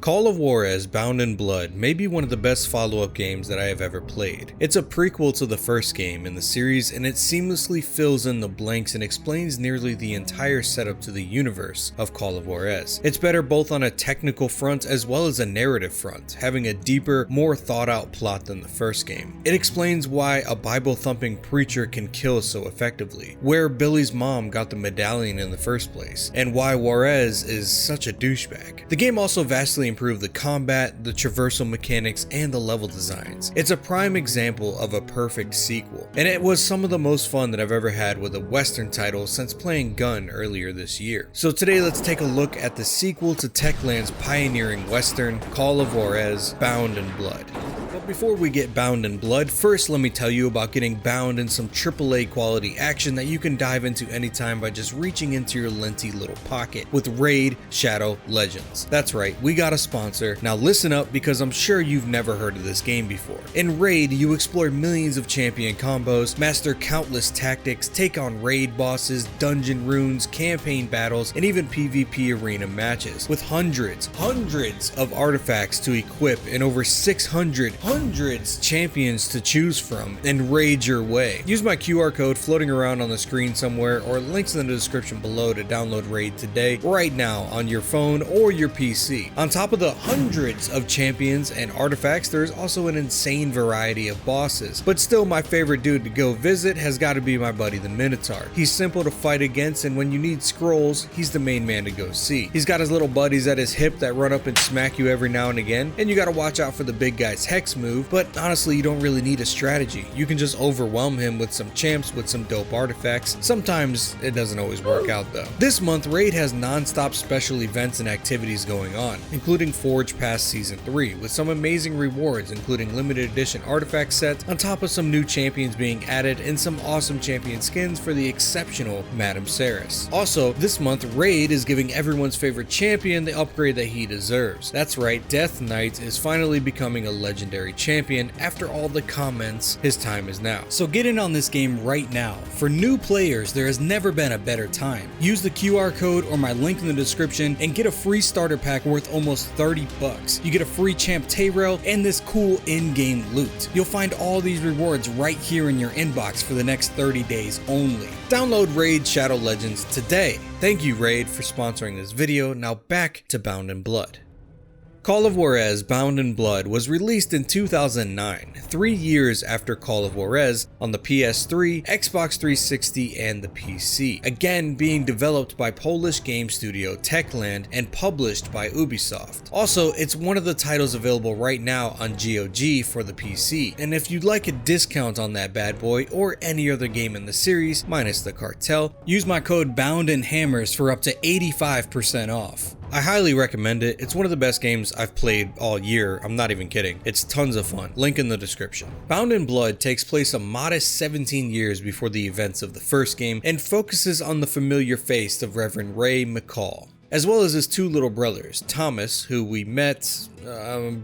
Call of Juarez Bound in Blood may be one of the best follow-up games that I have ever played. It's a prequel to the first game in the series, and it seamlessly fills in the blanks and explains nearly the entire setup to the universe of Call of Juarez. It's better both on a technical front as well as a narrative front, having a deeper, more thought-out plot than the first game. It explains why a Bible-thumping preacher can kill so effectively, where Billy's mom got the medallion in the first place, and why Juarez is such a douchebag. The game also vastly improved the combat, the traversal mechanics, and the level designs. It's a prime example of a perfect sequel, and it was some of the most fun that I've ever had with a Western title since playing Gun earlier this year. So today let's take a look at the sequel to Techland's pioneering Western, Call of Juarez Bound in Blood. But before we get Bound in Blood, first let me tell you about getting bound in some AAA quality action that you can dive into anytime by just reaching into your linty little pocket with Raid Shadow Legends. That's right, we got a sponsor. Now listen up, because I'm sure you've never heard of this game before. In Raid, you explore millions of champion combos, master countless tactics, take on raid bosses, dungeon runes, campaign battles, and even PvP arena matches, with hundreds of artifacts to equip and over 600 champions to choose from and raid your way. Use my QR code floating around on the screen somewhere, or links in the description below to download Raid today, right now on your phone or your PC. On top of the hundreds of champions and artifacts, there is also an insane variety of bosses, but still my favorite dude to go visit has got to be my buddy the Minotaur. He's simple to fight against, and when you need scrolls, he's the main man to go see. He's got his little buddies at his hip that run up and smack you every now and again, and you gotta watch out for the big guy's hex move, but honestly you don't really need a strategy. You can just overwhelm him with some champs with some dope artifacts. Sometimes it doesn't always work out though. This month, Raid has non-stop special events and activities going on, including Forge Pass Season 3, with some amazing rewards including limited edition artifact sets, on top of some new champions being added and some awesome champion skins for the exceptional Madame Saris. Also, this month, Raid is giving everyone's favorite champion the upgrade that he deserves. That's right, Death Knight is finally becoming a legendary champion. After all the comments, his time is now. So get in on this game right now. For new players, there has never been a better time. Use the QR code or my link in the description and get a free starter pack worth almost 30 bucks. You get a free champ T-Rail and this cool in-game loot. You'll find all these rewards right here in your inbox for the next 30 days only. Download Raid Shadow Legends today. Thank you, Raid, for sponsoring this video. Now back to Bound in Blood. Call of Juarez Bound in Blood was released in 2009, 3 years after Call of Juarez, on the PS3, Xbox 360, and the PC, again being developed by Polish game studio Techland and published by Ubisoft. Also, it's one of the titles available right now on GOG for the PC, and if you'd like a discount on that bad boy or any other game in the series, minus the cartel, use my code MrHammers for up to 85% off. I highly recommend it. It's one of the best games I've played all year. I'm not even kidding. It's tons of fun. Link in the description. Bound in Blood takes place a modest 17 years before the events of the first game and focuses on the familiar face of Reverend Ray McCall, as well as his two little brothers, Thomas, who we met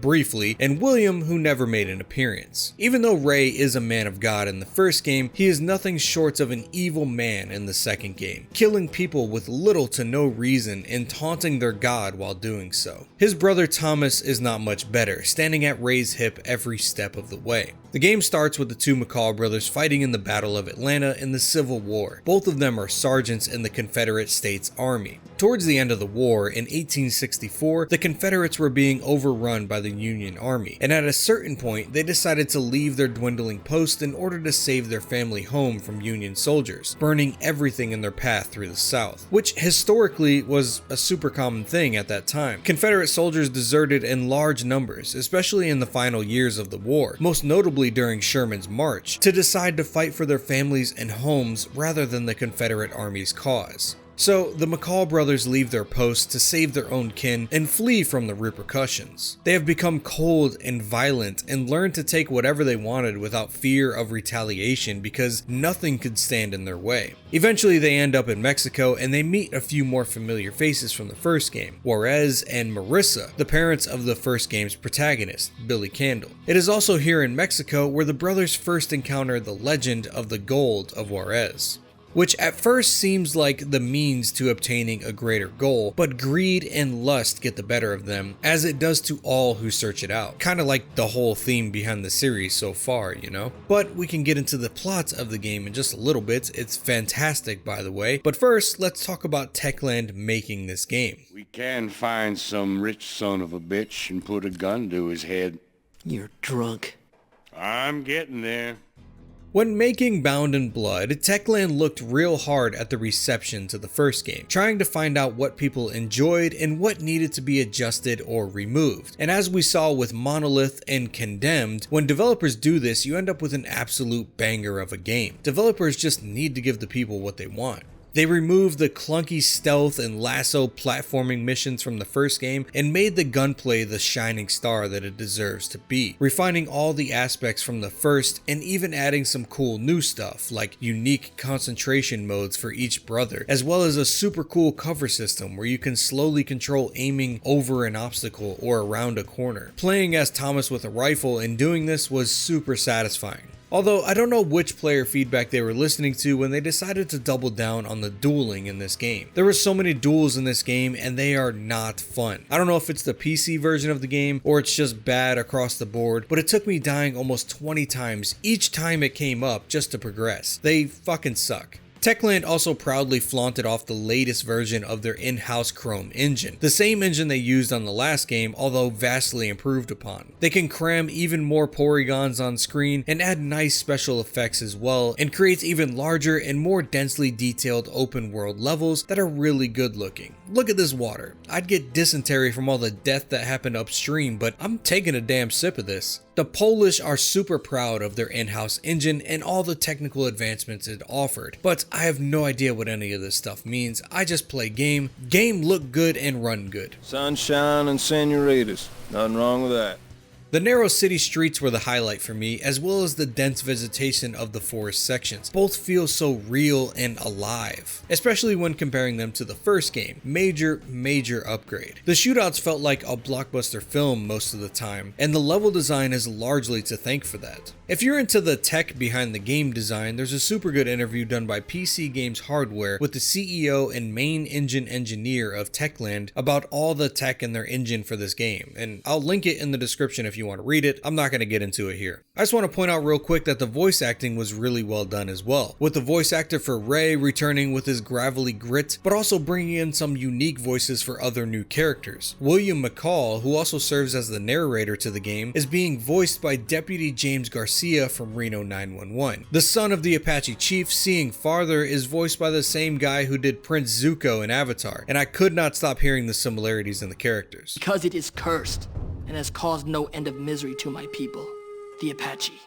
briefly, and William, who never made an appearance. Even though Ray is a man of God in the first game, he is nothing short of an evil man in the second game, killing people with little to no reason and taunting their God while doing so. His brother Thomas is not much better, standing at Ray's hip every step of the way. The game starts with the two McCall brothers fighting in the Battle of Atlanta in the Civil War. Both of them are sergeants in the Confederate States Army. Towards the end of the war, in 1864, the Confederates were being overrun by the Union Army, and at a certain point, they decided to leave their dwindling post in order to save their family home from Union soldiers, burning everything in their path through the South, which historically was a super common thing at that time. Confederate soldiers deserted in large numbers, especially in the final years of the war, most notably during Sherman's march, to decide to fight for their families and homes rather than the Confederate Army's cause. So the McCall brothers leave their posts to save their own kin and flee from the repercussions. They have become cold and violent and learned to take whatever they wanted without fear of retaliation because nothing could stand in their way. Eventually they end up in Mexico and they meet a few more familiar faces from the first game, Juarez and Marissa, the parents of the first game's protagonist, Billy Candle. It is also here in Mexico where the brothers first encounter the legend of the gold of Juarez. which at first seems like the means to obtaining a greater goal, but greed and lust get the better of them, as it does to all who search it out. Kinda like the whole theme behind the series so far, you know? But we can get into the plot of the game in just a little bit. It's fantastic, by the way. But first, let's talk about Techland making this game. We can find some rich son of a bitch and put a gun to his head. You're drunk. I'm getting there. When making Bound in Blood, Techland looked real hard at the reception to the first game, trying to find out what people enjoyed and what needed to be adjusted or removed. And as we saw with Monolith and Condemned, when developers do this, you end up with an absolute banger of a game. Developers just need to give the people what they want. They removed the clunky stealth and lasso platforming missions from the first game and made the gunplay the shining star that it deserves to be, refining all the aspects from the first and even adding some cool new stuff like unique concentration modes for each brother, as well as a super cool cover system where you can slowly control aiming over an obstacle or around a corner. Playing as Thomas with a rifle and doing this was super satisfying. Although I don't know which player feedback they were listening to when they decided to double down on the dueling in this game. There were so many duels in this game and they are not fun. I don't know if it's the PC version of the game or it's just bad across the board, but it took me dying almost 20 times each time it came up just to progress. They fucking suck. Techland also proudly flaunted off the latest version of their in-house Chrome engine, the same engine they used on the last game, although vastly improved upon. They can cram even more polygons on screen and add nice special effects as well, and creates even larger and more densely detailed open world levels that are really good looking. Look at this water. I'd get dysentery from all the death that happened upstream, but I'm taking a damn sip of this. The Polish are super proud of their in-house engine and all the technical advancements it offered, but I have no idea what any of this stuff means. I just play game look good and run good. Sunshine and senoritas, nothing wrong with that. The narrow city streets were the highlight for me, as well as the dense vegetation of the forest sections. Both feel so real and alive, especially when comparing them to the first game. Major upgrade. The shootouts felt like a blockbuster film most of the time, and the level design is largely to thank for that. If you're into the tech behind the game design, there's a super good interview done by PC Games Hardware with the CEO and main engine engineer of Techland about all the tech in their engine for this game, and I'll link it in the description if you want to read it. I'm not going to get into it here. I just want to point out real quick that the voice acting was really well done as well, with the voice actor for Ray returning with his gravelly grit, but also bringing in some unique voices for other new characters. William McCall, who also serves as the narrator to the game, is being voiced by Deputy James Garcia from Reno 911. The son of the Apache chief, Seeing Farther, is voiced by the same guy who did Prince Zuko in Avatar, and I could not stop hearing the similarities in the characters. Because it is cursed and has caused no end of misery to my people, the Apache.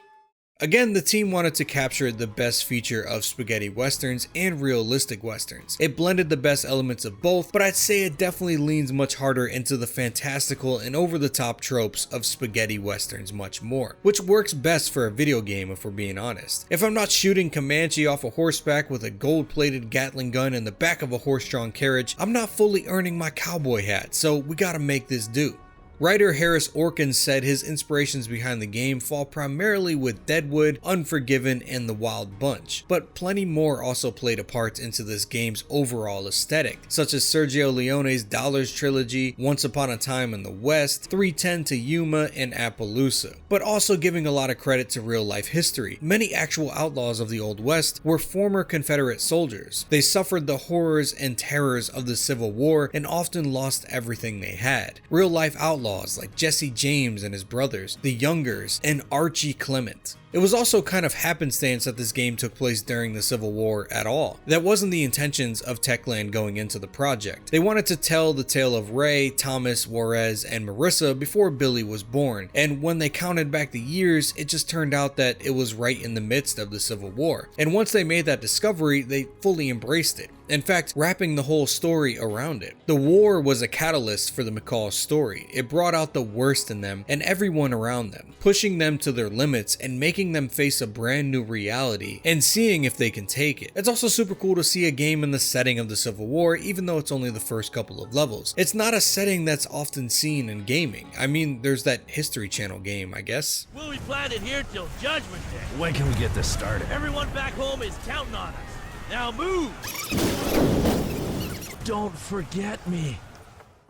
Again, the team wanted to capture the best feature of spaghetti westerns and realistic westerns. It blended the best elements of both, but I'd say it definitely leans much harder into the fantastical and over-the-top tropes of spaghetti westerns much more, which works best for a video game if we're being honest. If I'm not shooting Comanche off a horseback with a gold-plated Gatling gun in the back of a horse-drawn carriage, I'm not fully earning my cowboy hat, so we gotta make this do. Writer Harris Orkin said his inspirations behind the game fall primarily with Deadwood, Unforgiven, and The Wild Bunch, but plenty more also played a part into this game's overall aesthetic, such as Sergio Leone's Dollars trilogy, Once Upon a Time in the West, 310 to Yuma, and Appaloosa, but also giving a lot of credit to real-life history. Many actual outlaws of the Old West were former Confederate soldiers. They suffered the horrors and terrors of the Civil War and often lost everything they had. Real-life outlaws like Jesse James and his brothers, the Youngers, and Archie Clement. It was also kind of happenstance that this game took place during the Civil War at all. That wasn't the intentions of Techland going into the project. They wanted to tell the tale of Ray, Thomas, Juarez, and Marissa before Billy was born, and when they counted back the years, it just turned out that it was right in the midst of the Civil War. And once they made that discovery, they fully embraced it. In fact, wrapping the whole story around it. The war was a catalyst for the McCall story. It brought out the worst in them and everyone around them, pushing them to their limits and making them face a brand new reality and seeing if they can take it. It's also super cool to see a game in the setting of the Civil War, even though it's only the first couple of levels. It's not a setting that's often seen in gaming. I mean, there's that History Channel game, I guess. We'll be planted here till Judgment Day. When can we get this started? Everyone back home is counting on us. Now move! Don't forget me.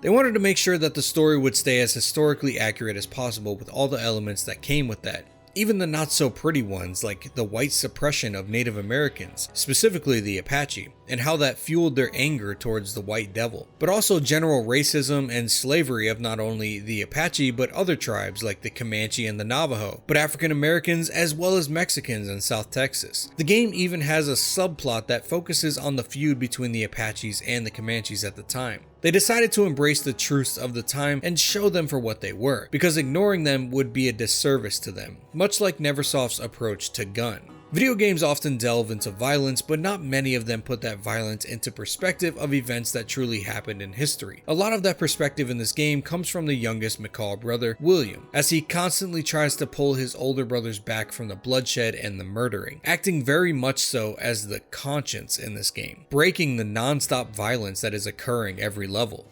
They wanted to make sure that the story would stay as historically accurate as possible with all the elements that came with that. Even the not so pretty ones like the white suppression of Native Americans, specifically the Apache, and how that fueled their anger towards the white devil. But also general racism and slavery of not only the Apache but other tribes like the Comanche and the Navajo, but African Americans as well as Mexicans in South Texas. The game even has a subplot that focuses on the feud between the Apaches and the Comanches at the time. They decided to embrace the truths of the time and show them for what they were, because ignoring them would be a disservice to them, much like Neversoft's approach to Gun. Video games often delve into violence, but not many of them put that violence into perspective of events that truly happened in history. A lot of that perspective in this game comes from the youngest McCall brother, William, as he constantly tries to pull his older brothers back from the bloodshed and the murdering, acting very much so as the conscience in this game, breaking the non-stop violence that is occurring every level.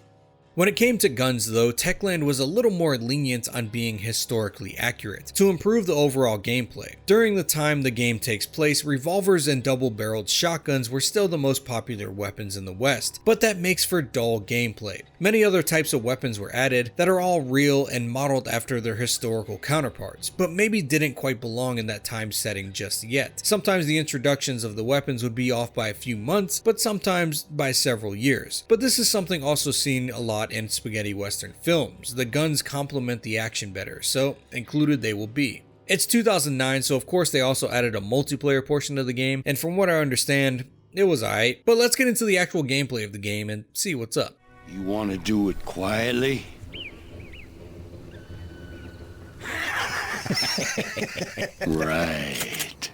When it came to guns though, Techland was a little more lenient on being historically accurate, to improve the overall gameplay. During the time the game takes place, revolvers and double-barreled shotguns were still the most popular weapons in the West, but that makes for dull gameplay. Many other types of weapons were added that are all real and modeled after their historical counterparts, but maybe didn't quite belong in that time setting just yet. Sometimes the introductions of the weapons would be off by a few months, but sometimes by several years. But this is something also seen a lot in spaghetti western films. The guns complement the action better, so included they will be. It's 2009, so of course they also added a multiplayer portion of the game, and from what I understand, it was alright. But let's get into the actual gameplay of the game and see what's up. You want to do it quietly? Right.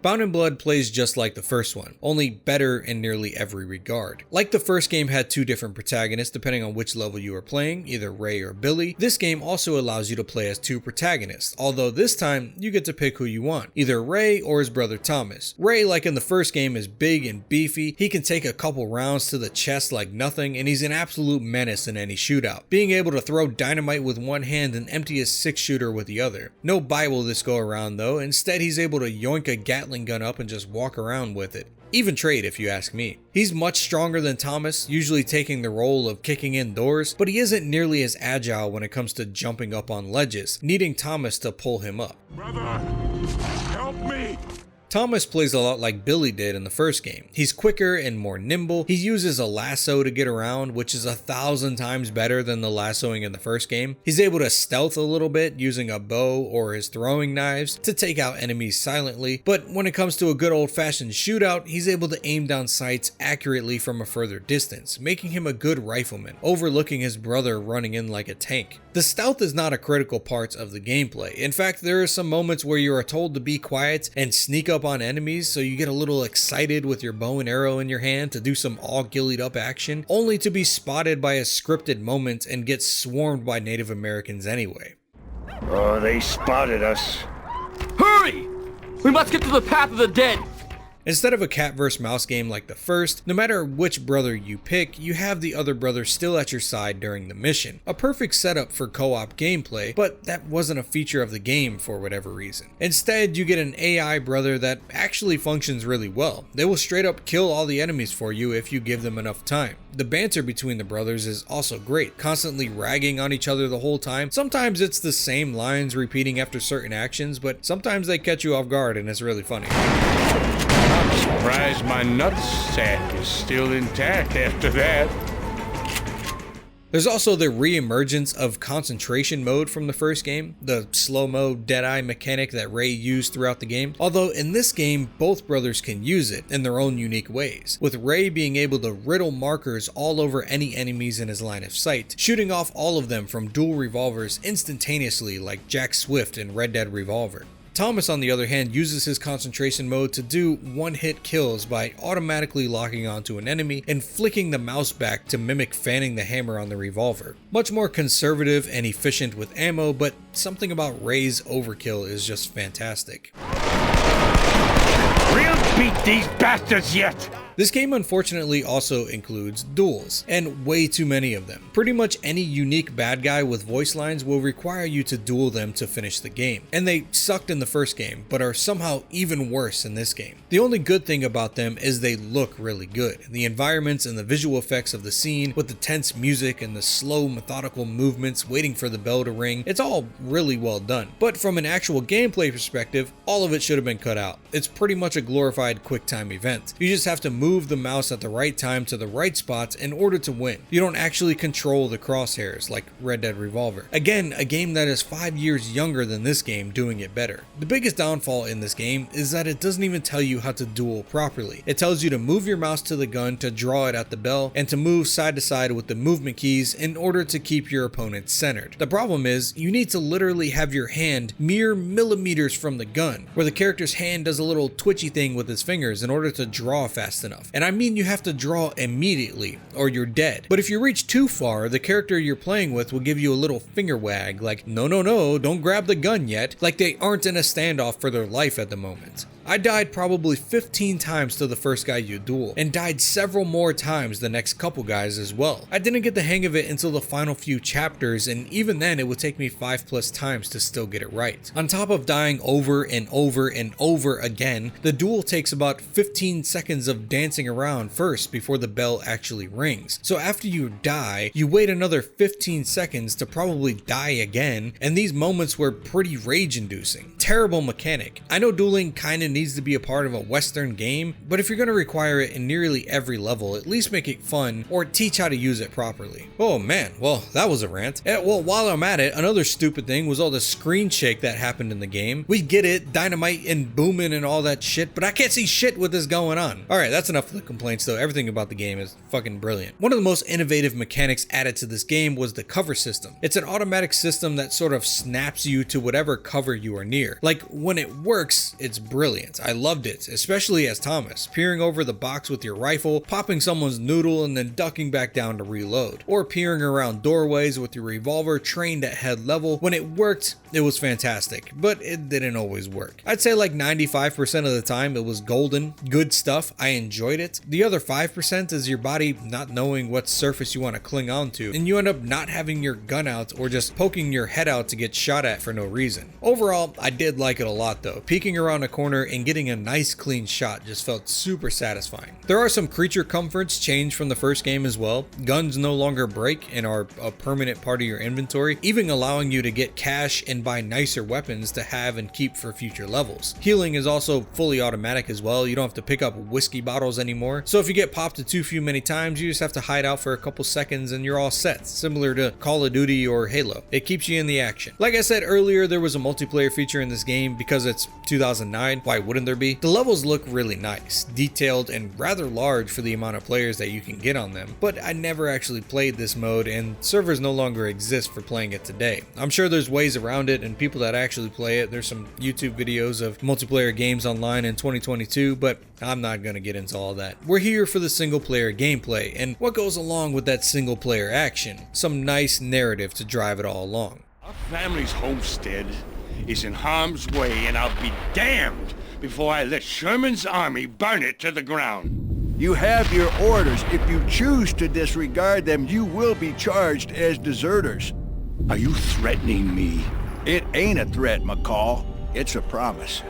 Bound in Blood plays just like the first one, only better in nearly every regard. Like the first game had two different protagonists depending on which level you are playing, either Ray or Billy, this game also allows you to play as two protagonists, although this time you get to pick who you want, either Ray or his brother Thomas. Ray, like in the first game, is big and beefy, he can take a couple rounds to the chest like nothing, and he's an absolute menace in any shootout, being able to throw dynamite with one hand and empty a 6-shooter with the other. No Bible this go around though, instead he's able to yoink a Gatling gun up and just walk around with it. Even trade if you ask me. He's much stronger than Thomas, usually taking the role of kicking in doors, but he isn't nearly as agile when it comes to jumping up on ledges, needing Thomas to pull him up. Brother, help me! Thomas plays a lot like Billy did in the first game. He's quicker and more nimble. He uses a lasso to get around, which is 1,000 times better than the lassoing in the first game. He's able to stealth a little bit using a bow or his throwing knives to take out enemies silently, but when it comes to a good old-fashioned shootout, he's able to aim down sights accurately from a further distance, making him a good rifleman, overlooking his brother running in like a tank. The stealth is not a critical part of the gameplay. In fact, there are some moments where you are told to be quiet and sneak up on enemies, so you get a little excited with your bow and arrow in your hand to do some all gillied up action, only to be spotted by a scripted moment and get swarmed by Native Americans anyway. Oh, they spotted us. Hurry! We must get to the path of the dead! Instead of a cat vs mouse game like the first, no matter which brother you pick, you have the other brother still at your side during the mission. A perfect setup for co-op gameplay, but that wasn't a feature of the game for whatever reason. Instead, you get an AI brother that actually functions really well. They will straight up kill all the enemies for you if you give them enough time. The banter between the brothers is also great, constantly ragging on each other the whole time. Sometimes it's the same lines repeating after certain actions, but sometimes they catch you off guard and it's really funny. I'm surprised my nutsack is still intact after that. There's also the re-emergence of concentration mode from the first game, the slow-mo dead-eye mechanic that Ray used throughout the game, although in this game both brothers can use it in their own unique ways, with Ray being able to riddle markers all over any enemies in his line of sight, shooting off all of them from dual revolvers instantaneously like Jack Swift in Red Dead Revolver. Thomas, on the other hand, uses his concentration mode to do one-hit kills by automatically locking onto an enemy and flicking the mouse back to mimic fanning the hammer on the revolver. Much more conservative and efficient with ammo, but something about Ray's overkill is just fantastic. We'll beat these bastards yet! This game unfortunately also includes duels, and way too many of them. Pretty much any unique bad guy with voice lines will require you to duel them to finish the game, and they sucked in the first game, but are somehow even worse in this game. The only good thing about them is they look really good. The environments and the visual effects of the scene, with the tense music and the slow methodical movements waiting for the bell to ring, it's all really well done. But from an actual gameplay perspective, all of it should have been cut out. It's pretty much a glorified QuickTime event. You just have to move the mouse at the right time to the right spots in order to win. You don't actually control the crosshairs like Red Dead Revolver. Again, a game that is 5 years younger than this game doing it better. The biggest downfall in this game is that it doesn't even tell you how to duel properly. It tells you to move your mouse to the gun to draw it at the bell, and to move side to side with the movement keys in order to keep your opponent centered. The problem is, you need to literally have your hand mere millimeters from the gun, where the character's hand does a little twitchy thing with his fingers in order to draw fast enough. And I mean, you have to draw immediately or you're dead. But if you reach too far, the character you're playing with will give you a little finger wag like, no, don't grab the gun yet, like they aren't in a standoff for their life at the moment. I died probably 15 times to the first guy you duel, and died several more times the next couple guys as well. I didn't get the hang of it until the final few chapters, and even then it would take me 5+ times to still get it right. On top of dying over and over and over again, the duel takes about 15 seconds of dancing around first before the bell actually rings. So after you die, you wait another 15 seconds to probably die again, and these moments were pretty rage-inducing. Terrible mechanic. I know dueling kinda needs to be a part of a Western game, but if you're going to require it in nearly every level, at least make it fun or teach how to use it properly. Oh man, well, that was a rant. Well, while I'm at it, another stupid thing was all the screen shake that happened in the game. We get it, dynamite and booming and all that shit, but I can't see shit with this going on. Alright, that's enough of the complaints though. Everything about the game is fucking brilliant. One of the most innovative mechanics added to this game was the cover system. It's an automatic system that sort of snaps you to whatever cover you are near. Like, when it works, it's brilliant. I loved it, especially as Thomas, peering over the box with your rifle, popping someone's noodle and then ducking back down to reload, or peering around doorways with your revolver trained at head level. When it worked, it was fantastic, but it didn't always work. I'd say like 95% of the time it was golden, good stuff, I enjoyed it. The other 5% is your body not knowing what surface you want to cling on to, and you end up not having your gun out or just poking your head out to get shot at for no reason. Overall, I did like it a lot though. Peeking around a corner and getting a nice clean shot just felt super satisfying. There are some creature comforts changed from the first game as well. Guns no longer break and are a permanent part of your inventory, even allowing you to get cash and buy nicer weapons to have and keep for future levels. Healing is also fully automatic as well. You don't have to pick up whiskey bottles anymore. So if you get popped a too few many times, you just have to hide out for a couple seconds and you're all set, similar to Call of Duty or Halo. It keeps you in the action. Like I said earlier, there was a multiplayer feature in this game because it's 2009. Why wouldn't there be? The levels look really nice, detailed, and rather large for the amount of players that you can get on them, but I never actually played this mode and servers no longer exist for playing it today. I'm sure there's ways around it and people that actually play it. There's some YouTube videos of multiplayer games online in 2022, but I'm not gonna get into all that. We're here for the single player gameplay and what goes along with that single player action. Some nice narrative to drive it all along. Our family's homestead is in harm's way, and I'll be damned before I let Sherman's army burn it to the ground. You have your orders. If you choose to disregard them, you will be charged as deserters. Are you threatening me? It ain't a threat, McCall. It's a promise.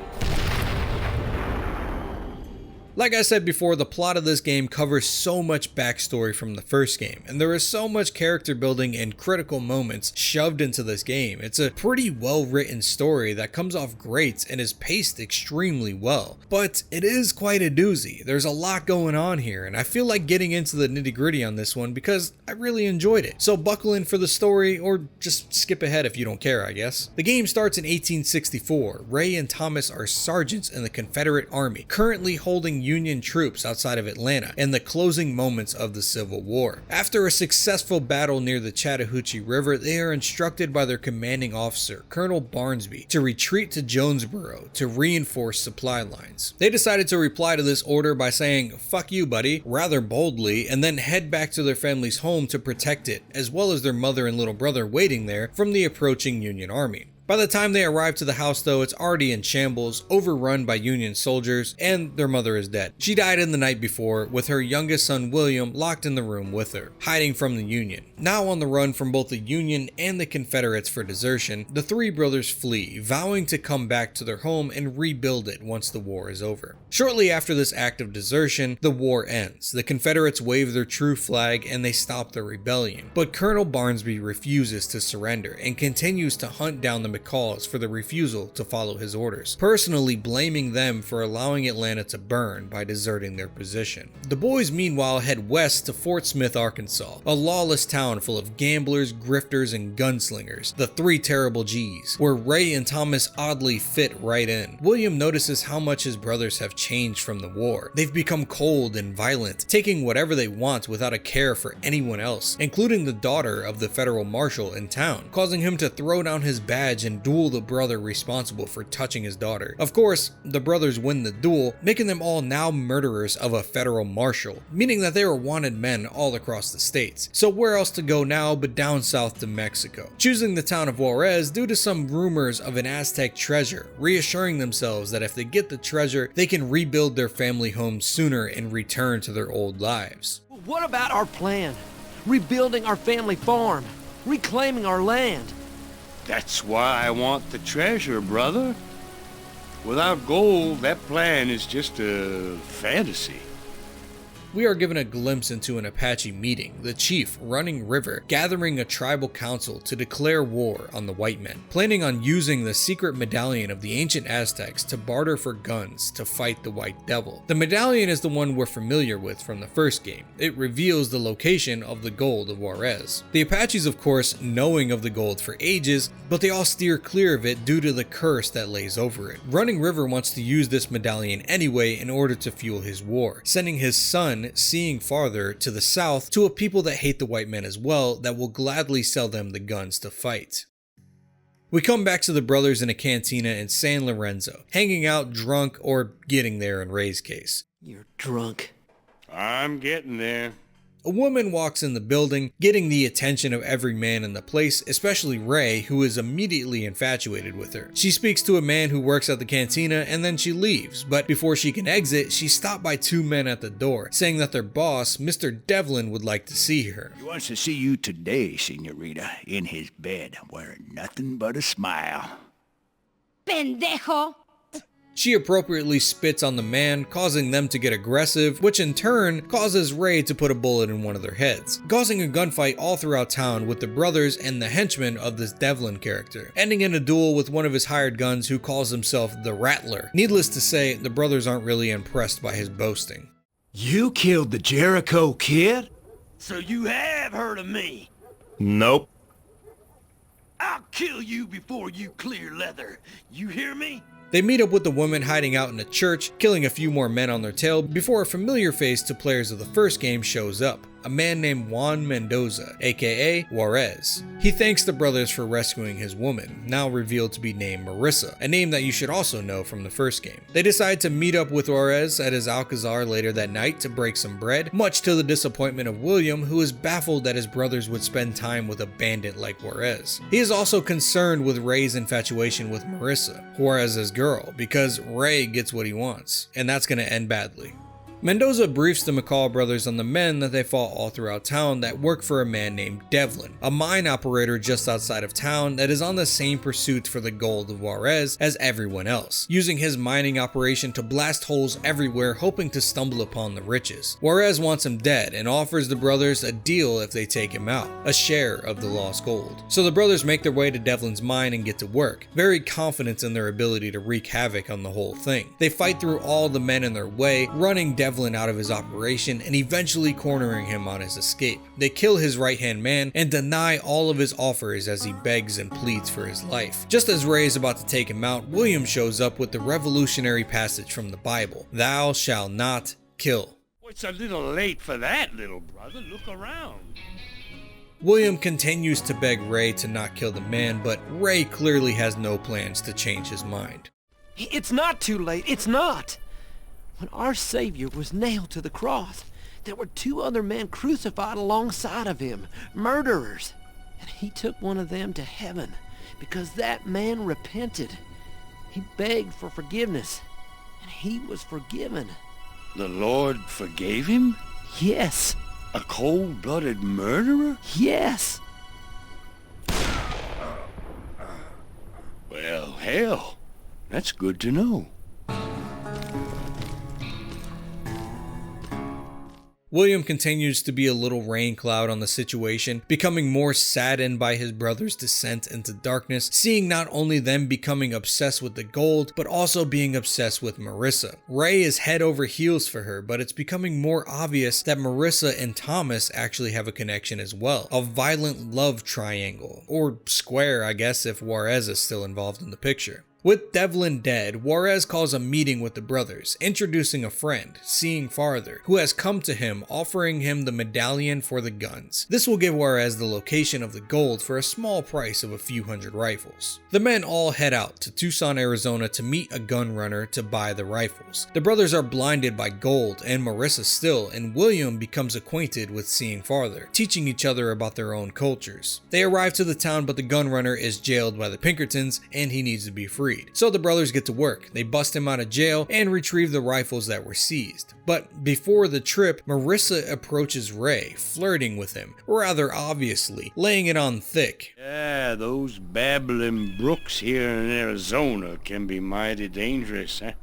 Like I said before, the plot of this game covers so much backstory from the first game, and there is so much character building and critical moments shoved into this game. It's a pretty well written story that comes off great and is paced extremely well, but it is quite a doozy. There's a lot going on here, and I feel like getting into the nitty gritty on this one because I really enjoyed it. So buckle in for the story, or just skip ahead if you don't care, I guess. The game starts in 1864. Ray and Thomas are sergeants in the Confederate Army, currently holding Union troops outside of Atlanta in the closing moments of the Civil War. After a successful battle near the Chattahoochee River, they are instructed by their commanding officer, Colonel Barnesby, to retreat to Jonesboro to reinforce supply lines. They decided to reply to this order by saying, "Fuck you, buddy," rather boldly, and then head back to their family's home to protect it, as well as their mother and little brother waiting there from the approaching Union army. By the time they arrive to the house though, it's already in shambles, overrun by Union soldiers, and their mother is dead. She died in the night before, with her youngest son William locked in the room with her, hiding from the Union. Now on the run from both the Union and the Confederates for desertion, the three brothers flee, vowing to come back to their home and rebuild it once the war is over. Shortly after this act of desertion, the war ends. The Confederates wave their true flag and they stop the rebellion, but Colonel Barnsby refuses to surrender and continues to hunt down the McCalls for the refusal to follow his orders, personally blaming them for allowing Atlanta to burn by deserting their position. The boys meanwhile head west to Fort Smith, Arkansas, a lawless town full of gamblers, grifters, and gunslingers, the three terrible G's, where Ray and Thomas oddly fit right in. William notices how much his brothers have changed from the war. They've become cold and violent, taking whatever they want without a care for anyone else, including the daughter of the federal marshal in town, causing him to throw down his badge and duel the brother responsible for touching his daughter. Of course, the brothers win the duel, making them all now murderers of a federal marshal, meaning that they were wanted men all across the states. So where else to go now but down south to Mexico, choosing the town of Juarez due to some rumors of an Aztec treasure, reassuring themselves that if they get the treasure, they can rebuild their family home sooner and return to their old lives. What about our plan? Rebuilding our family farm, reclaiming our land. That's why I want the treasure, brother. Without gold, that plan is just a fantasy. We are given a glimpse into an Apache meeting, the chief, Running River, gathering a tribal council to declare war on the white men, planning on using the secret medallion of the ancient Aztecs to barter for guns to fight the White Devil. The medallion is the one we're familiar with from the first game. It reveals the location of the gold of Juarez. The Apaches, of course, knowing of the gold for ages, but they all steer clear of it due to the curse that lays over it. Running River wants to use this medallion anyway in order to fuel his war, sending his son, Seeing Farther, to the south to a people that hate the white men as well that will gladly sell them the guns to fight. We come back to the brothers in a cantina in San Lorenzo, hanging out drunk or getting there in Ray's case. You're drunk. I'm getting there. A woman walks in the building, getting the attention of every man in the place, especially Ray, who is immediately infatuated with her. She speaks to a man who works at the cantina and then she leaves, but before she can exit, she's stopped by two men at the door, saying that their boss, Mr. Devlin, would like to see her. He wants to see you today, senorita, in his bed, wearing nothing but a smile. Pendejo! She appropriately spits on the man, causing them to get aggressive, which in turn causes Ray to put a bullet in one of their heads, causing a gunfight all throughout town with the brothers and the henchmen of this Devlin character, ending in a duel with one of his hired guns who calls himself the Rattler. Needless to say, the brothers aren't really impressed by his boasting. You killed the Jericho Kid? So you have heard of me. Nope. I'll kill you before you clear leather. You hear me? They meet up with the woman hiding out in a church, killing a few more men on their tail before a familiar face to players of the first game shows up. A man named Juan Mendoza, aka Juarez. He thanks the brothers for rescuing his woman, now revealed to be named Marissa, a name that you should also know from the first game. They decide to meet up with Juarez at his Alcazar later that night to break some bread, much to the disappointment of William, who is baffled that his brothers would spend time with a bandit like Juarez. He is also concerned with Ray's infatuation with Marissa, Juarez's girl, because Ray gets what he wants, and that's going to end badly. Mendoza briefs the McCall brothers on the men that they fought all throughout town that work for a man named Devlin, a mine operator just outside of town that is on the same pursuit for the gold of Juarez as everyone else, using his mining operation to blast holes everywhere hoping to stumble upon the riches. Juarez wants him dead and offers the brothers a deal if they take him out, a share of the lost gold. So the brothers make their way to Devlin's mine and get to work, very confident in their ability to wreak havoc on the whole thing. They fight through all the men in their way, running Devlin out of his operation and eventually cornering him on his escape. They kill his right-hand man and deny all of his offers as he begs and pleads for his life. Just as Ray is about to take him out, William shows up with the revolutionary passage from the Bible, "Thou shalt not kill." Well, it's a little late for that, little brother. Look around. William continues to beg Ray to not kill the man, but Ray clearly has no plans to change his mind. It's not too late, it's not. When our Savior was nailed to the cross, there were two other men crucified alongside of him, murderers. And he took one of them to heaven, because that man repented. He begged for forgiveness, and he was forgiven. The Lord forgave him? Yes, A cold-blooded murderer? yes. Well, hell, that's good to know. William continues to be a little rain cloud on the situation, becoming more saddened by his brother's descent into darkness, seeing not only them becoming obsessed with the gold, but also being obsessed with Marissa. Ray is head over heels for her, but it's becoming more obvious that Marissa and Thomas actually have a connection as well. A violent love triangle, or square I guess if Juarez is still involved in the picture. With Devlin dead, Juarez calls a meeting with the brothers, introducing a friend, Seeing Farther, who has come to him offering him the medallion for the guns. This will give Juarez the location of the gold for a small price of a few hundred rifles. The men all head out to Tucson, Arizona to meet a gun runner to buy the rifles. The brothers are blinded by gold and Marissa still, and William becomes acquainted with Seeing Farther, teaching each other about their own cultures. They arrive to the town, but the gun runner is jailed by the Pinkertons and he needs to be free. So the brothers get to work. They bust him out of jail and retrieve the rifles that were seized. But before the trip, Marissa approaches Ray, flirting with him, rather obviously, laying it on thick. Yeah, those babbling brooks here in Arizona can be mighty dangerous, huh?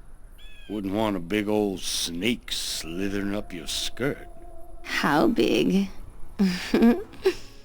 Wouldn't want a big old snake slithering up your skirt. How big?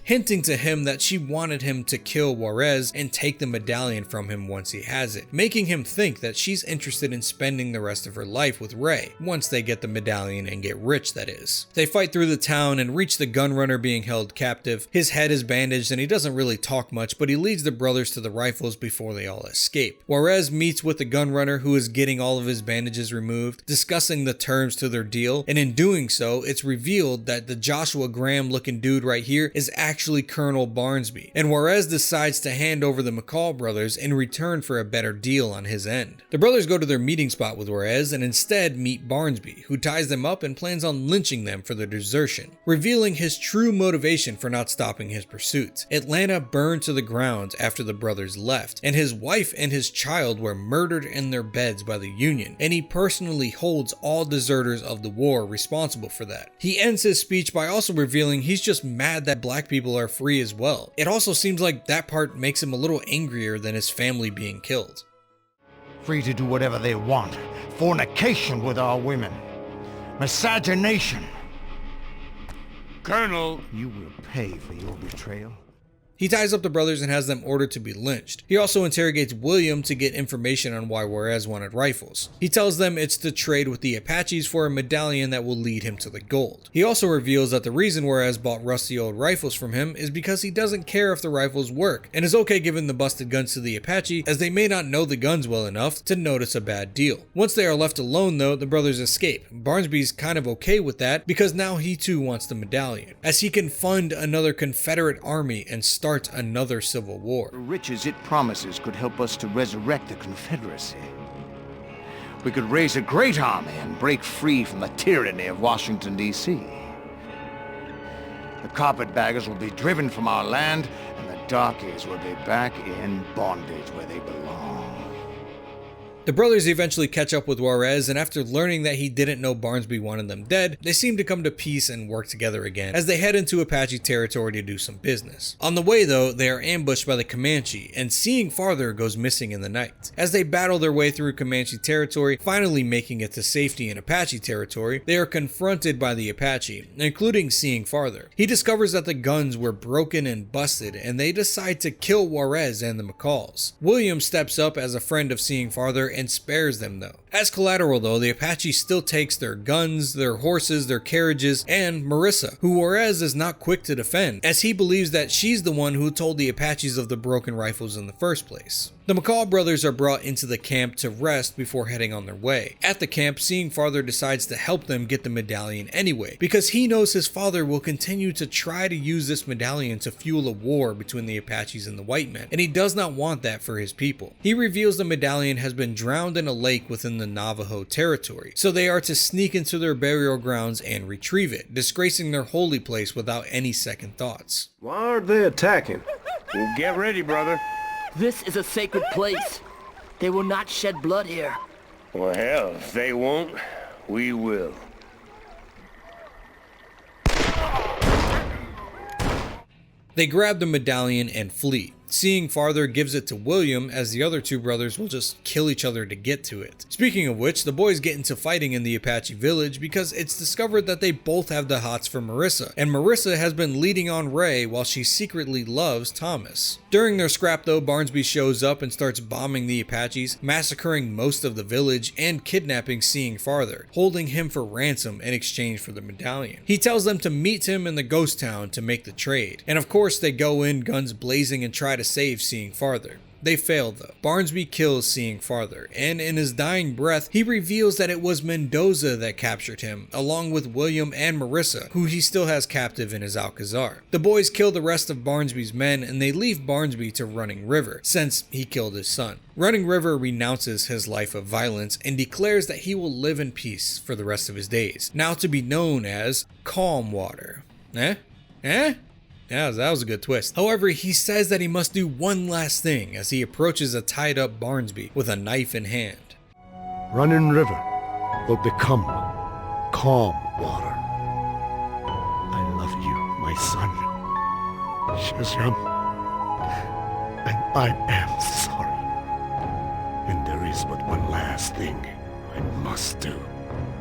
Hinting to him that she wanted him to kill Juarez and take the medallion from him once he has it, making him think that she's interested in spending the rest of her life with Ray, once they get the medallion and get rich, that is. They fight through the town and reach the gun runner being held captive. His head is bandaged and he doesn't really talk much, but he leads the brothers to the rifles before they all escape. Juarez meets with the gun runner who is getting all of his bandages removed, discussing the terms to their deal, and in doing so, it's revealed that the Joshua Graham looking dude right here is actually Colonel Barnsby, and Juarez decides to hand over the McCall brothers in return for a better deal on his end. The brothers go to their meeting spot with Juarez and instead meet Barnsby, who ties them up and plans on lynching them for their desertion, revealing his true motivation for not stopping his pursuit. Atlanta burned to the ground after the brothers left, and his wife and his child were murdered in their beds by the Union, and he personally holds all deserters of the war responsible for that. He ends his speech by also revealing he's just mad that black people are free as well. It also seems like that part makes him a little angrier than his family being killed. Free to do whatever they want. Fornication with our women. Miscegenation. Colonel, You will pay for your betrayal. He ties up the brothers and has them ordered to be lynched. He also interrogates William to get information on why Juarez wanted rifles. He tells them it's to trade with the Apaches for a medallion that will lead him to the gold. He also reveals that the reason Juarez bought rusty old rifles from him is because he doesn't care if the rifles work, and is okay giving the busted guns to the Apache as they may not know the guns well enough to notice a bad deal. Once they are left alone though, the brothers escape. Barnsby's kind of okay with that because now he too wants the medallion, as he can fund another Confederate army and start another civil war. The riches it promises could help us to resurrect the Confederacy. We could raise a great army and break free from the tyranny of Washington, D.C. The carpetbaggers will be driven from our land, and the darkies will be back in bondage where they belong. The brothers eventually catch up with Juarez, and after learning that he didn't know Barnsby wanted them dead, they seem to come to peace and work together again as they head into Apache territory to do some business. On the way though, they are ambushed by the Comanche, and Seeing Farther goes missing in the night. As they battle their way through Comanche territory, finally making it to safety in Apache territory, they are confronted by the Apache, including Seeing Farther. He discovers that the guns were broken and busted, and they decide to kill Juarez and the McCalls. William steps up as a friend of Seeing Farther and spares them though. As collateral though, the Apache still takes their guns, their horses, their carriages, and Marissa, who Juarez is not quick to defend, as he believes that she's the one who told the Apaches of the broken rifles in the first place. The McCall brothers are brought into the camp to rest before heading on their way. At the camp, Seeing Farther decides to help them get the medallion anyway, because he knows his father will continue to try to use this medallion to fuel a war between the Apaches and the white men, and he does not want that for his people. He reveals the medallion has been drowned in a lake within the Navajo territory, so they are to sneak into their burial grounds and retrieve it, disgracing their holy place without any second thoughts. Why aren't they attacking? well, get ready, brother. This is a sacred place. They will not shed blood here. Well, hell, if they won't, we will. They grab the medallion and flee. Seeing Farther gives it to William, as the other two brothers will just kill each other to get to it. Speaking of which, the boys get into fighting in the Apache village because it's discovered that they both have the hots for Marissa, and Marissa has been leading on Ray while she secretly loves Thomas. During their scrap though, Barnsby shows up and starts bombing the Apaches, massacring most of the village and kidnapping Seeing Farther, holding him for ransom in exchange for the medallion. He tells them to meet him in the ghost town to make the trade, and of course they go in guns blazing and try to save Seeing Farther. They fail though. Barnsby kills Seeing Farther, and in his dying breath, he reveals that it was Mendoza that captured him, along with William and Marissa, who he still has captive in his Alcazar. The boys kill the rest of Barnsby's men, and they leave Barnsby to Running River, since he killed his son. Running River renounces his life of violence and declares that he will live in peace for the rest of his days, now to be known as Calm Water. Yeah, that was a good twist. However, he says that he must do one last thing as he approaches a tied up Barnsby with a knife in hand. Running River will become Calm Water. I love you, my son, Shazam, and I am sorry. And there is but one last thing I must do.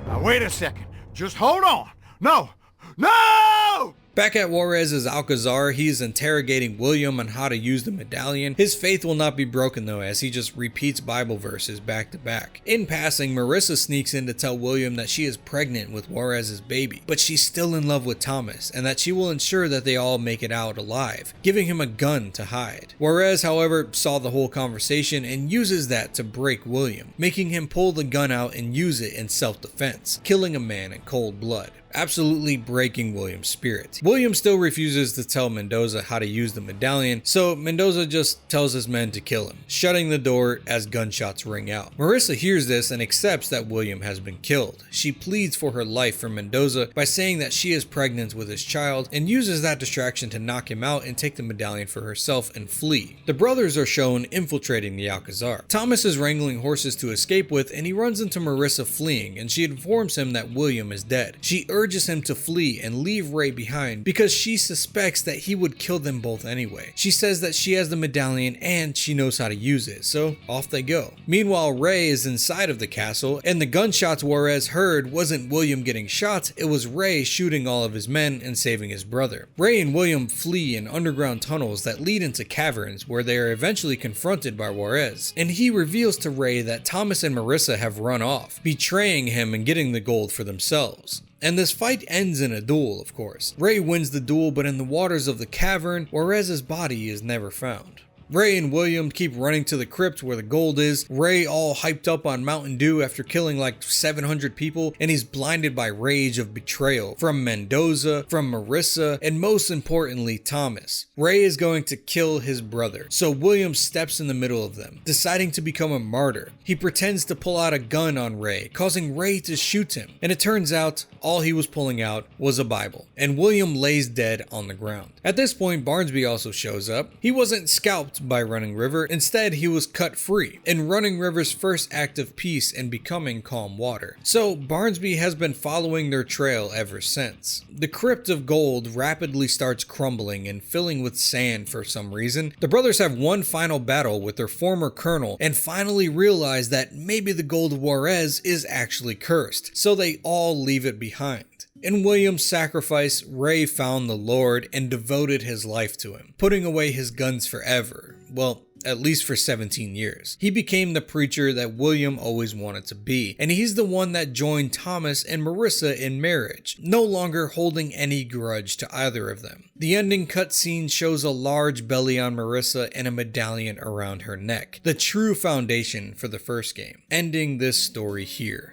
Now wait a second. Just hold on. No! No! Back at Juarez's Alcazar, he is interrogating William on how to use the medallion. His faith will not be broken though, as he just repeats Bible verses back to back. In passing, Marissa sneaks in to tell William that she is pregnant with Juarez's baby, but she's still in love with Thomas, and that she will ensure that they all make it out alive, giving him a gun to hide. Juarez, however, saw the whole conversation and uses that to break William, making him pull the gun out and use it in self-defense, killing a man in cold blood, absolutely breaking William's spirit. William still refuses to tell Mendoza how to use the medallion, so Mendoza just tells his men to kill him, shutting the door as gunshots ring out. Marissa hears this and accepts that William has been killed. She pleads for her life for Mendoza by saying that she is pregnant with his child, and uses that distraction to knock him out and take the medallion for herself and flee. The brothers are shown infiltrating the Alcazar. Thomas is wrangling horses to escape with, and he runs into Marissa fleeing, and she informs him that William is dead. She urges him to flee and leave Ray behind because she suspects that he would kill them both anyway. She says that she has the medallion and she knows how to use it, so off they go. Meanwhile, Ray is inside of the castle, and the gunshots Juarez heard wasn't William getting shot, it was Ray shooting all of his men and saving his brother. Ray and William flee in underground tunnels that lead into caverns where they are eventually confronted by Juarez, and he reveals to Ray that Thomas and Marissa have run off, betraying him and getting the gold for themselves. And this fight ends in a duel, of course. Ray wins the duel, but in the waters of the cavern, Juarez's body is never found. Ray and William keep running to the crypt where the gold is. Ray all hyped up on Mountain Dew after killing like 700 people, and he's blinded by rage of betrayal from Mendoza, from Marissa, and most importantly, Thomas. Ray is going to kill his brother, so William steps in the middle of them, deciding to become a martyr. He pretends to pull out a gun on Ray, causing Ray to shoot him, and it turns out all he was pulling out was a Bible, and William lays dead on the ground. At this point, Barnsby also shows up. He wasn't scalped by Running River, instead he was cut free in Running River's first act of peace and becoming Calm Water. So Barnsby has been following their trail ever since. The crypt of gold rapidly starts crumbling and filling with sand for some reason. The brothers have one final battle with their former colonel and finally realize that maybe the gold of Juarez is actually cursed, so they all leave it behind. In William's sacrifice, Ray found the Lord and devoted his life to him, putting away his guns forever. Well, at least for 17 years. He became the preacher that William always wanted to be, and he's the one that joined Thomas and Marissa in marriage, no longer holding any grudge to either of them. The ending cutscene shows a large belly on Marissa and a medallion around her neck, the true foundation for the first game, ending this story here.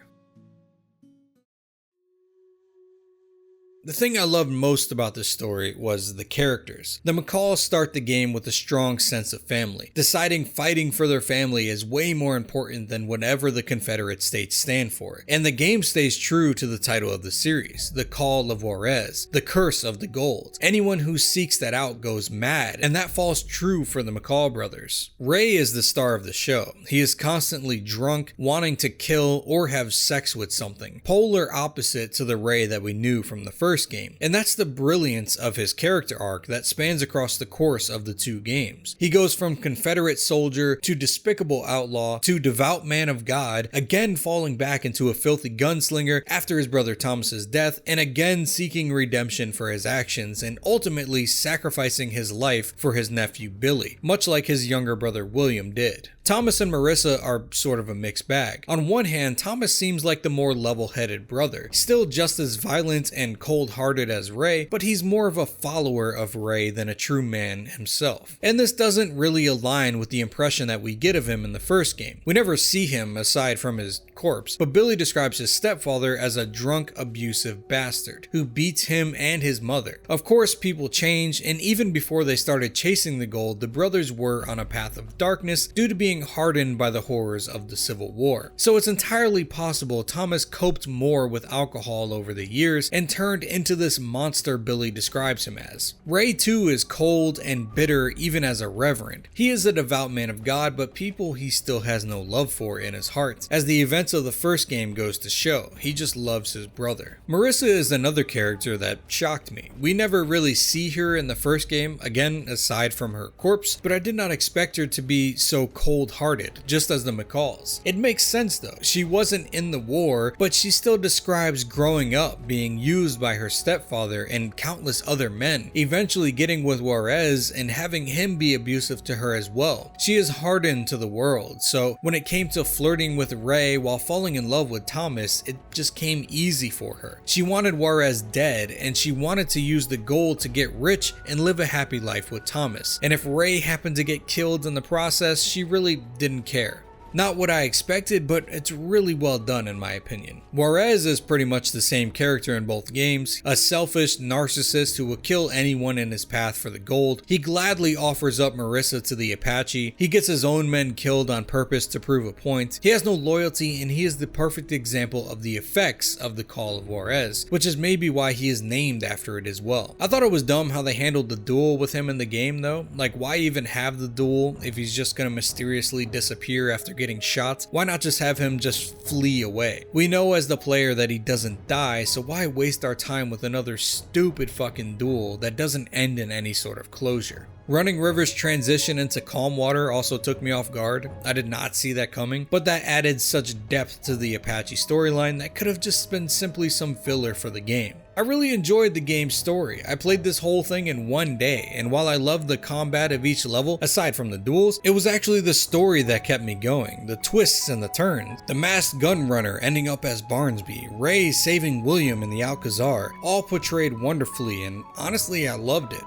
The thing I loved most about this story was the characters. The McCalls start the game with a strong sense of family, deciding fighting for their family is way more important than whatever the Confederate States stand for. And the game stays true to the title of the series, the Call of Juarez, the Curse of the Gold. Anyone who seeks that out goes mad, and that falls true for the McCall brothers. Ray is the star of the show. He is constantly drunk, wanting to kill or have sex with something, polar opposite to the Ray that we knew from the first game. And that's the brilliance of his character arc that spans across the course of the two games. He goes from Confederate soldier to despicable outlaw to devout man of God, again falling back into a filthy gunslinger after his brother Thomas's death, and again seeking redemption for his actions and ultimately sacrificing his life for his nephew Billy, much like his younger brother William did. Thomas and Marissa are sort of a mixed bag. On one hand, Thomas seems like the more level-headed brother, still just as violent and cold-hearted as Ray, but he's more of a follower of Ray than a true man himself. And this doesn't really align with the impression that we get of him in the first game. We never see him aside from his corpse, but Billy describes his stepfather as a drunk, abusive bastard who beats him and his mother. Of course, people change, and even before they started chasing the gold, the brothers were on a path of darkness due to being hardened by the horrors of the Civil War. So it's entirely possible Thomas coped more with alcohol over the years and turned into this monster Billy describes him as. Ray too is cold and bitter even as a reverend. He is a devout man of God, but people he still has no love for in his heart. As the events of the first game goes to show, he just loves his brother. Marissa is another character that shocked me. We never really see her in the first game, again aside from her corpse, but I did not expect her to be so cold-hearted, just as the McCalls. It makes sense though. She wasn't in the war, but she still describes growing up, being used by her stepfather and countless other men, eventually getting with Juarez and having him be abusive to her as well. She is hardened to the world, so when it came to flirting with Ray while falling in love with Thomas, it just came easy for her. She wanted Juarez dead, and she wanted to use the gold to get rich and live a happy life with Thomas. And if Ray happened to get killed in the process, she really didn't care. Not what I expected, but it's really well done in my opinion. Juarez is pretty much the same character in both games, a selfish narcissist who will kill anyone in his path for the gold. He gladly offers up Marissa to the Apache. He gets his own men killed on purpose to prove a point. He has no loyalty, and he is the perfect example of the effects of the Call of Juarez, which is maybe why he is named after it as well. I thought it was dumb how they handled the duel with him in the game though. Like, why even have the duel if he's just gonna mysteriously disappear after getting shot? Why not just have him just flee away? We know as the player that he doesn't die, so why waste our time with another stupid fucking duel that doesn't end in any sort of closure? Running River's transition into calm water also took me off guard. I did not see that coming, but that added such depth to the Apache storyline that could have just been simply some filler for the game. I really enjoyed the game's story. I played this whole thing in one day, and while I loved the combat of each level, aside from the duels, it was actually the story that kept me going. The twists and the turns, the masked gun runner ending up as Barnsby, Ray saving William in the Alcazar, all portrayed wonderfully, and honestly I loved it.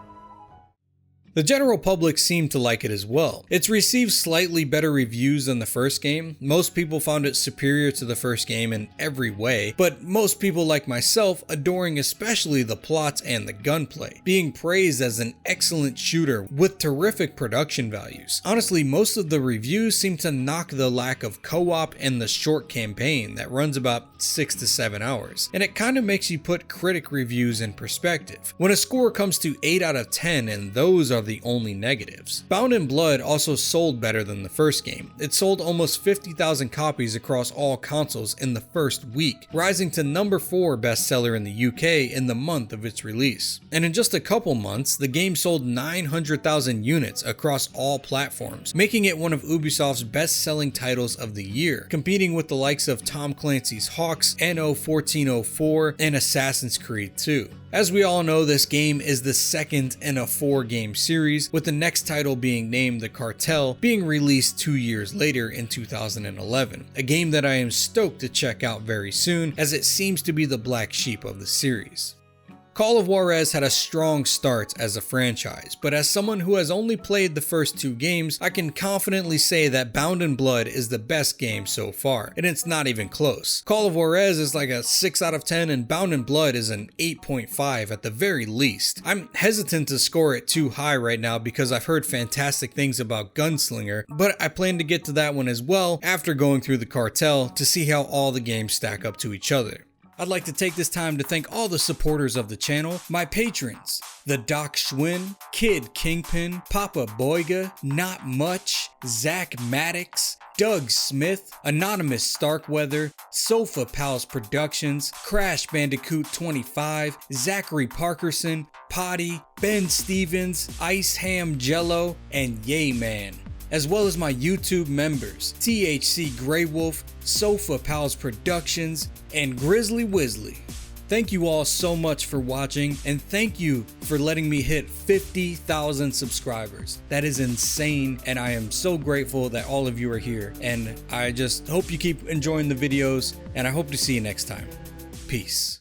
The general public seemed to like it as well. It's received slightly better reviews than the first game. Most people found it superior to the first game in every way, but most people like myself adoring especially the plots and the gunplay, being praised as an excellent shooter with terrific production values. Honestly, most of the reviews seem to knock the lack of co-op and the short campaign that runs about 6 to 7 hours, and it kind of makes you put critic reviews in perspective. When a score comes to 8 out of 10 and those are the only negatives. Bound in Blood also sold better than the first game. It sold almost 50,000 copies across all consoles in the first week, rising to number 4 bestseller in the UK in the month of its release. And in just a couple months, the game sold 900,000 units across all platforms, making it one of Ubisoft's best-selling titles of the year, competing with the likes of Tom Clancy's Hawks, Anno 1404, and Assassin's Creed 2. As we all know, this game is the second in a 4-game series, with the next title being named The Cartel, being released 2 years later in 2011, a game that I am stoked to check out very soon, as it seems to be the black sheep of the series. Call of Juarez had a strong start as a franchise, but as someone who has only played the first 2 games, I can confidently say that Bound in Blood is the best game so far, and it's not even close. Call of Juarez is like a 6 out of 10 and Bound in Blood is an 8.5 at the very least. I'm hesitant to score it too high right now because I've heard fantastic things about Gunslinger, but I plan to get to that one as well after going through the cartel to see how all the games stack up to each other. I'd like to take this time to thank all the supporters of the channel, my patrons, the Doc Schwinn, Kid Kingpin, Papa Boyga, Not Much, Zach Maddox, Doug Smith, Anonymous Starkweather, Sofa Pals Productions, Crash Bandicoot 25, Zachary Parkerson, Potty, Ben Stevens, Ice Ham Jello, and Yay Man, as well as my YouTube members, THC Grey Wolf, Sofa Pals Productions, and Grizzly Wizzly. Thank you all so much for watching, and thank you for letting me hit 50,000 subscribers. That is insane, and I am so grateful that all of you are here, and I just hope you keep enjoying the videos, and I hope to see you next time. Peace.